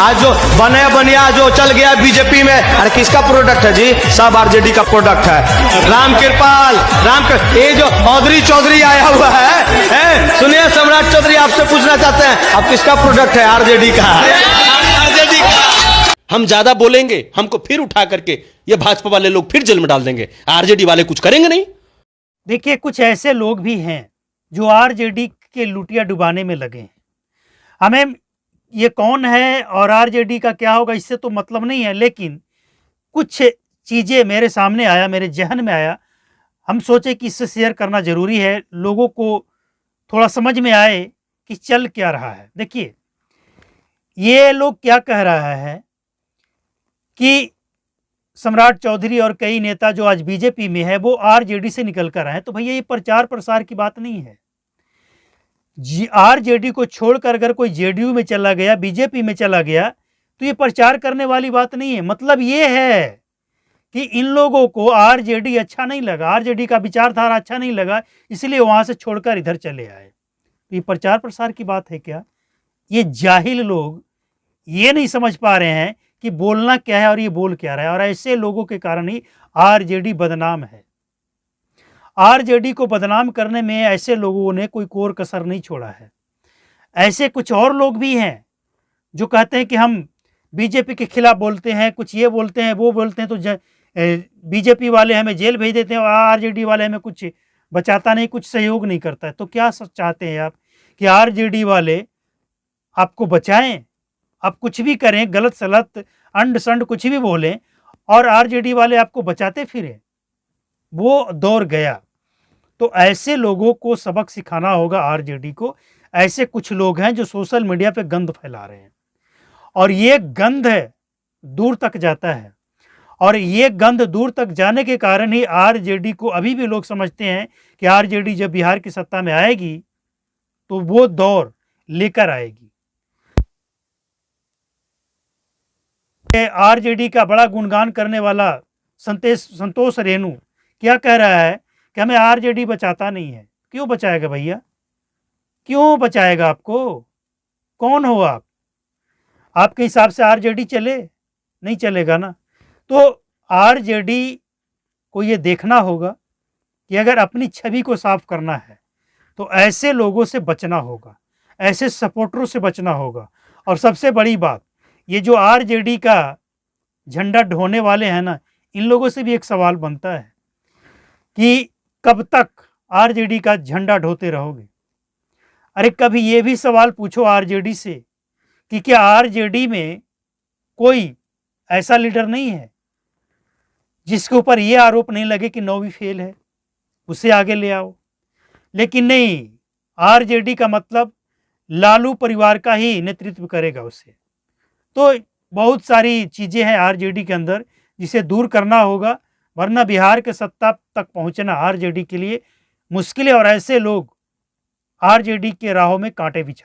आज जो बने बनिया जो चल गया बीजेपी में, अरे किसका प्रोडक्ट है जी? सब आरजेडी का प्रोडक्ट है। राम कृपाल, ये जो औधरी चौधरी आया हुआ है, सुनिए सम्राट चौधरी, आपसे पूछना चाहते हैं, आप किसका प्रोडक्ट है? आरजेडी का। आरजेडी का। हम ज्यादा बोलेंगे, हमको फिर उठा करके ये भाजपा वाले लोग फिर जेल में डाल देंगे। आरजेडी वाले कुछ करेंगे नहीं। देखिए, कुछ ऐसे लोग भी हैं जो आरजेडी के लुटिया डुबाने में लगे हैं। हमें ये कौन है और आरजेडी का क्या होगा इससे तो मतलब नहीं है, लेकिन कुछ चीज़ें मेरे सामने आया, मेरे जहन में आया, हम सोचे कि इससे शेयर करना ज़रूरी है, लोगों को थोड़ा समझ में आए कि चल क्या रहा है। देखिए, ये लोग क्या कह रहा है कि सम्राट चौधरी और कई नेता जो आज बीजेपी में है वो आरजेडी से निकल कर आए। तो भैया, ये प्रचार प्रसार की बात नहीं है। आरजेडी को छोड़कर अगर कोई जेडीयू में चला गया, बीजेपी में चला गया, तो ये प्रचार करने वाली बात नहीं है। मतलब ये है कि इन लोगों को आरजेडी अच्छा नहीं लगा, आरजेडी का विचारधारा अच्छा नहीं लगा, इसलिए वहां से छोड़कर इधर चले आए। तो ये प्रचार प्रसार की बात है क्या? ये जाहिल लोग ये नहीं समझ पा रहे हैं कि बोलना क्या है और ये बोल क्या रहा है, और ऐसे लोगों के कारण ही आरजेडी बदनाम है। आरजेडी को बदनाम करने में ऐसे लोगों ने कोई कोर कसर नहीं छोड़ा है। ऐसे कुछ और लोग भी हैं जो कहते हैं कि हम बीजेपी के खिलाफ बोलते हैं, कुछ ये बोलते हैं, वो बोलते हैं, तो बीजेपी वाले हमें जेल भेज देते हैं और आरजेडी वाले हमें कुछ बचाता नहीं, कुछ सहयोग नहीं करता है। तो क्या चाहते हैं आप कि आरजेडी वाले आपको बचाएं? आप कुछ भी करें, गलत सलत अंड संड कुछ भी बोलें और आरजेडी वाले आपको बचाते फिरें? वो दौर गया। तो ऐसे लोगों को सबक सिखाना होगा आरजेडी को। ऐसे कुछ लोग हैं जो सोशल मीडिया पे गंद फैला रहे हैं और ये गंद दूर तक जाता है, और ये गंद दूर तक जाने के कारण ही आरजेडी को अभी भी लोग समझते हैं कि आरजेडी जब बिहार की सत्ता में आएगी तो वो दौर लेकर आएगी। आरजेडी का बड़ा गुणगान करने वाला संतोष रेणु क्या कह रहा है कि हमें आरजेडी बचाता नहीं है। क्यों बचाएगा भैया? क्यों बचाएगा आपको? कौन हो आप? आपके हिसाब से आरजेडी चले? नहीं चलेगा ना। तो आरजेडी को ये देखना होगा कि अगर अपनी छवि को साफ करना है तो ऐसे लोगों से बचना होगा, ऐसे सपोर्टरों से बचना होगा। और सबसे बड़ी बात, ये जो आरजेडी का झंडा ढोने वाले हैं ना, इन लोगों से भी एक सवाल बनता है कि कब तक आरजेडी का झंडा ढोते रहोगे? अरे कभी ये भी सवाल पूछो आरजेडी से कि क्या आरजेडी में कोई ऐसा लीडर नहीं है जिसके ऊपर ये आरोप नहीं लगे कि 9वीं फेल है, उसे आगे ले आओ। लेकिन नहीं, आरजेडी का मतलब लालू परिवार का ही नेतृत्व करेगा उसे। तो बहुत सारी चीज़ें हैं आरजेडी के अंदर जिसे दूर करना होगा, वरना बिहार के सत्ता तक पहुंचना आरजेडी के लिए मुश्किल है और ऐसे लोग आरजेडी के राहों में कांटे बिछा